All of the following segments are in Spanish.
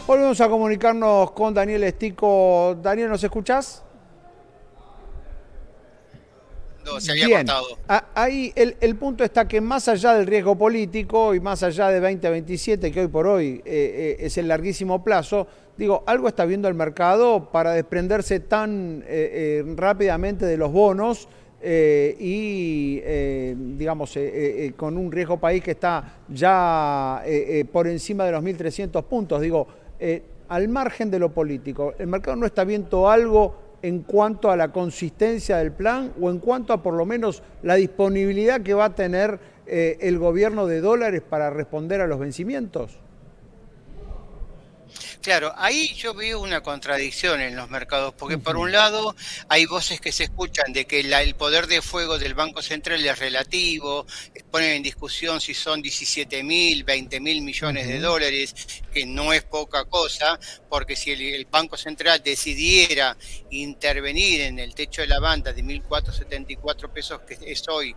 Volvemos a comunicarnos con Daniel Estico. Daniel, ¿nos escuchás? No, se había Bien, cortado. ahí el punto está que más allá del riesgo político y más allá de 2027, que hoy por hoy es el larguísimo plazo, digo, algo está viendo el mercado para desprenderse tan rápidamente de los bonos digamos, con un riesgo país que está ya por encima de los 1.300 puntos. Digo, al margen de lo político, ¿el mercado no está viendo algo en cuanto a la consistencia del plan o en cuanto a por lo menos la disponibilidad que va a tener el gobierno de dólares para responder a los vencimientos? Claro, ahí yo veo una contradicción en los mercados, porque por Ujú. un lado hay voces que se escuchan de que el poder de fuego del Banco Central es relativo, ponen en discusión si son 17.000, 20.000 millones de Ujú. dólares, que no es poca cosa, porque si el Banco Central decidiera intervenir en el techo de la banda de 1.474 pesos que es hoy,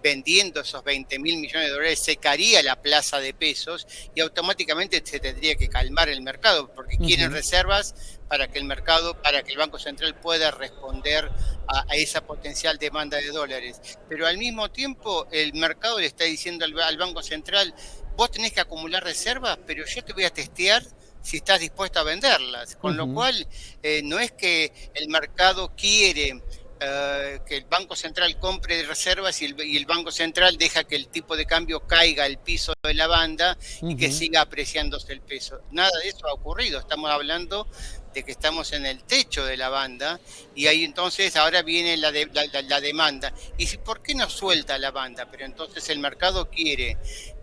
vendiendo esos 20.000 millones de dólares, secaría la plaza de pesos y automáticamente se tendría que calmar el mercado, porque quieren Ujú. reservas para que el mercado, para que el Banco Central pueda responder a esa potencial demanda de dólares. Pero al mismo tiempo, el mercado le está diciendo al Banco Central, vos tenés que acumular reservas, pero yo te voy a testear si estás dispuesto a venderlas. Con lo Ujú. cual, no es que el mercado quiere que el Banco Central compre reservas y el Banco Central deja que el tipo de cambio caiga al piso de la banda y que Ujú. siga apreciándose el peso. Nada de eso ha ocurrido. Estamos hablando de que estamos en el techo de la banda y ahí entonces ahora viene la demanda. ¿Y por qué no suelta la banda? Pero entonces el mercado quiere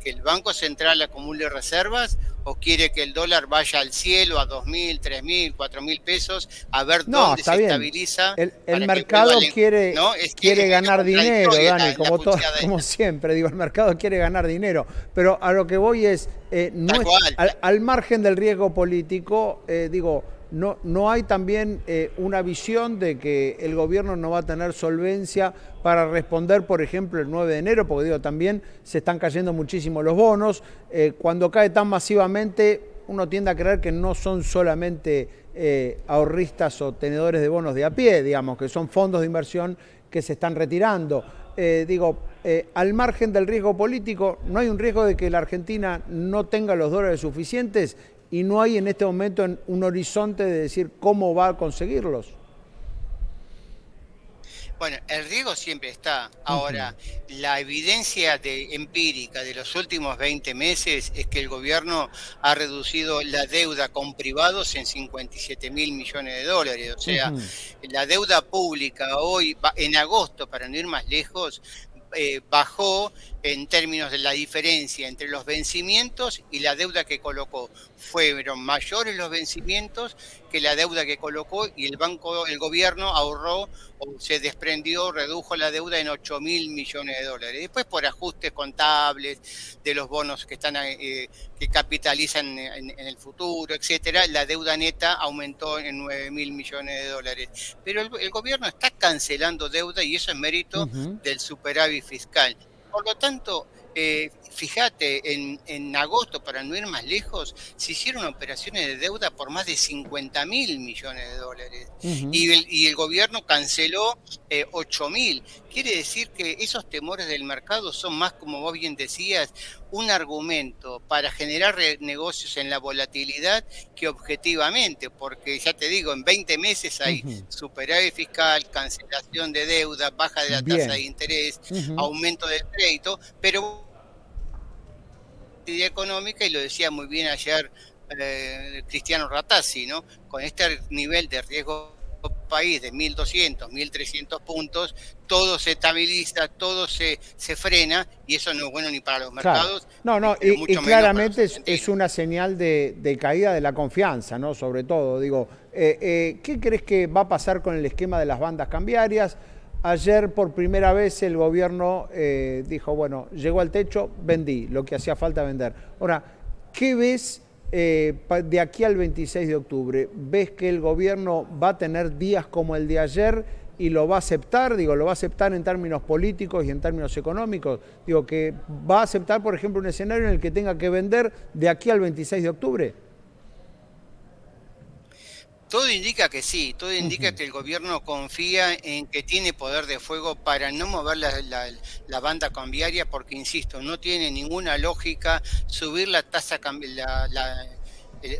que el Banco Central acumule reservas o quiere que el dólar vaya al cielo a 2.000, 3.000, 4.000 pesos a ver No, dónde está se bien. estabiliza El para que vuelva mercado ¿no? quiere Es medio ganar dinero, contradictoria Dani, la como, pulseada como esta. siempre, digo, el mercado quiere ganar dinero. Pero a lo que voy es, no Tal es cual, al margen del riesgo político, digo, no hay también una visión de que el gobierno no va a tener solvencia para responder, por ejemplo, el 9 de enero, porque digo, también se están cayendo muchísimo los bonos. Cuando cae tan masivamente, uno tiende a creer que no son solamente ahorristas o tenedores de bonos de a pie, digamos, que son fondos de inversión que se están retirando. Al margen del riesgo político, no hay un riesgo de que la Argentina no tenga los dólares suficientes y no hay en este momento un horizonte de decir cómo va a conseguirlos. bueno, el riesgo siempre está. Ujú. Ahora, la evidencia empírica de los últimos 20 meses es que el gobierno ha reducido la deuda con privados en 57.000 millones de dólares. O sea, Ujú. la deuda pública hoy, en agosto, para no ir más lejos, bajó en términos de la diferencia entre los vencimientos y la deuda que colocó. Fueron mayores los vencimientos que la deuda que colocó y el gobierno ahorró o se desprendió, redujo la deuda en 8.000 millones de dólares. Después por ajustes contables de los bonos que capitalizan en el futuro, etcétera, la deuda neta aumentó en 9.000 millones de dólares. Pero el gobierno está cancelando deuda y eso es mérito Ujú. del superávit fiscal. Por lo tanto, fíjate, en agosto, para no ir más lejos, se hicieron operaciones de deuda por más de 50.000 millones de dólares Ujú. y el gobierno canceló 8.000. Quiere decir que esos temores del mercado son más, como vos bien decías, un argumento para generar negocios en la volatilidad que objetivamente, porque ya te digo, en 20 meses hay Ujú. superávit fiscal, cancelación de deuda, baja de la tasa de Bien. interés, Ujú. aumento del crédito, pero económica, y lo decía muy bien ayer Cristiano Ratazzi, ¿no? Con este nivel de riesgo país de 1.200, 1.300 puntos, todo se estabiliza, todo se frena, y eso no es bueno ni para los Claro. mercados, No, no, pero y mucho menos para los claramente es argentinos. una señal de caída de la confianza, ¿no? Sobre todo, digo, ¿qué crees que va a pasar con el esquema de las bandas cambiarias? Ayer por primera vez el gobierno dijo, bueno, llegó al techo, vendí lo que hacía falta vender. Ahora, ¿qué ves de aquí al 26 de octubre? ¿Ves que el gobierno va a tener días como el de ayer y lo va a aceptar? Digo, lo va a aceptar en términos políticos y en términos económicos. Digo, que va a aceptar, por ejemplo, un escenario en el que tenga que vender de aquí al 26 de octubre. Todo indica que sí, todo indica Ujú, que el gobierno confía en que tiene poder de fuego para no mover la banda cambiaria, porque, insisto, no tiene ninguna lógica subir la tasa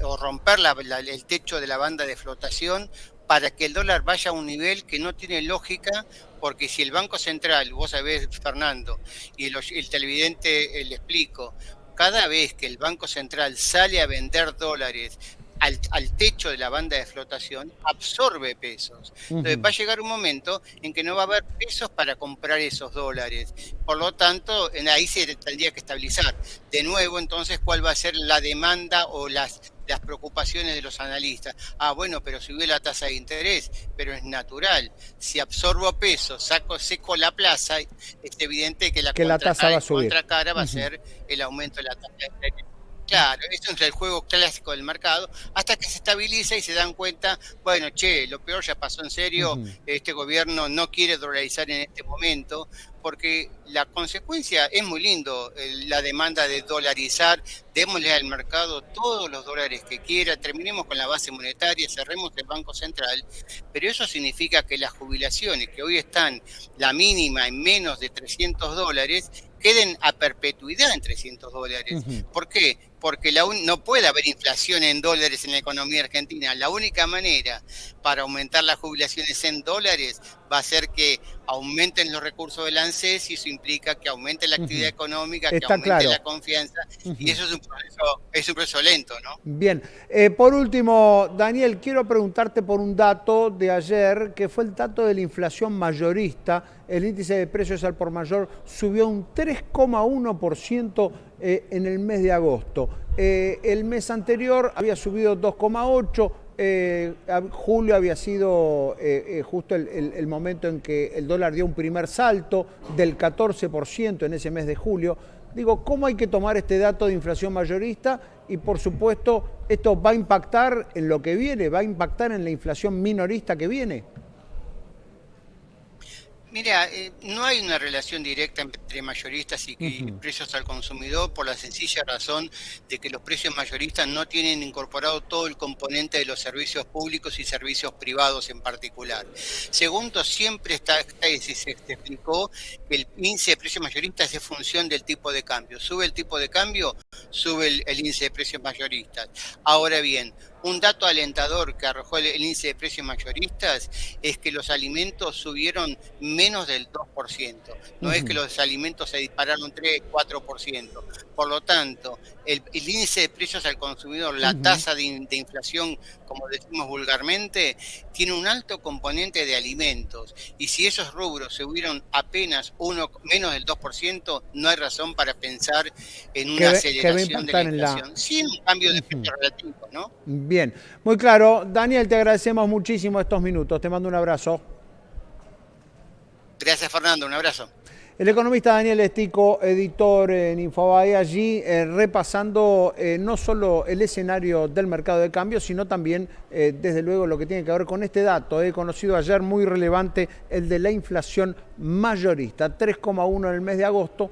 o romper el techo de la banda de flotación para que el dólar vaya a un nivel que no tiene lógica, porque si el Banco Central, vos sabés, Fernando, y el televidente le explico, cada vez que el Banco Central sale a vender dólares al techo de la banda de flotación, absorbe pesos. Entonces ujú. va a llegar un momento en que no va a haber pesos para comprar esos dólares. Por lo tanto, ahí se tendría que estabilizar. De nuevo, entonces, ¿cuál va a ser la demanda o las preocupaciones de los analistas? Ah, bueno, pero subió la tasa de interés, pero es natural. Si absorbo pesos, seco la plaza, es evidente que la Que la tasa va a subir. contracara va a Ujú, ser el aumento de la tasa de interés. Claro, eso es el juego clásico del mercado, hasta que se estabiliza y se dan cuenta, bueno, che, lo peor ya pasó en serio, ujú. este gobierno no quiere dolarizar en este momento, porque la consecuencia es muy lindo, la demanda de dolarizar, démosle al mercado todos los dólares que quiera, terminemos con la base monetaria, cerremos el Banco Central, pero eso significa que las jubilaciones que hoy están la mínima en menos de $300, queden a perpetuidad en $300. Ujú. ¿Por qué? Porque no puede haber inflación en dólares en la economía argentina. La única manera para aumentar las jubilaciones en dólares va a ser que aumenten los recursos del ANSES, y eso implica que aumente la actividad Ujú. económica, que Está aumente claro. la confianza, y Ujú. eso es un proceso lento, ¿no? Bien. Por último, Daniel, quiero preguntarte por un dato de ayer, que fue el dato de la inflación mayorista. El índice de precios al por mayor subió un 3,1% en el mes de agosto. El mes anterior había subido 2,8%. Julio había sido justo el momento en que el dólar dio un primer salto del 14% en ese mes de julio. Digo, ¿cómo hay que tomar este dato de inflación mayorista? Y por supuesto, ¿esto va a impactar en lo que viene? ¿Va a impactar en la inflación minorista que viene? Mira, no hay una relación directa entre mayoristas y Ujú, precios al consumidor, por la sencilla razón de que los precios mayoristas no tienen incorporado todo el componente de los servicios públicos y servicios privados en particular. Segundo, siempre se explicó que el índice de precios mayoristas es función del tipo de cambio. Sube el tipo de cambio, sube el índice de precios mayoristas. Ahora bien, un dato alentador que arrojó el índice de precios mayoristas es que los alimentos subieron menos del 2%. No es que ujú, los alimentos se dispararon 3, 4%. Por lo tanto, el índice de precios al consumidor, la ujú. tasa de inflación, como decimos vulgarmente, tiene un alto componente de alimentos. Y si esos rubros subieron apenas menos del 2%, no hay razón para pensar en una Que va a aceleración de la impactar en la... inflación. Sí, un cambio de Ujú. precio relativo, ¿no? Bien, muy claro. Daniel, te agradecemos muchísimo estos minutos. Te mando un abrazo. Gracias, Fernando. Un abrazo. El economista Daniel Estico, editor en Infobae, allí repasando no solo el escenario del mercado de cambio, sino también, desde luego, lo que tiene que ver con este dato, conocido ayer, muy relevante, el de la inflación mayorista, 3,1 en el mes de agosto.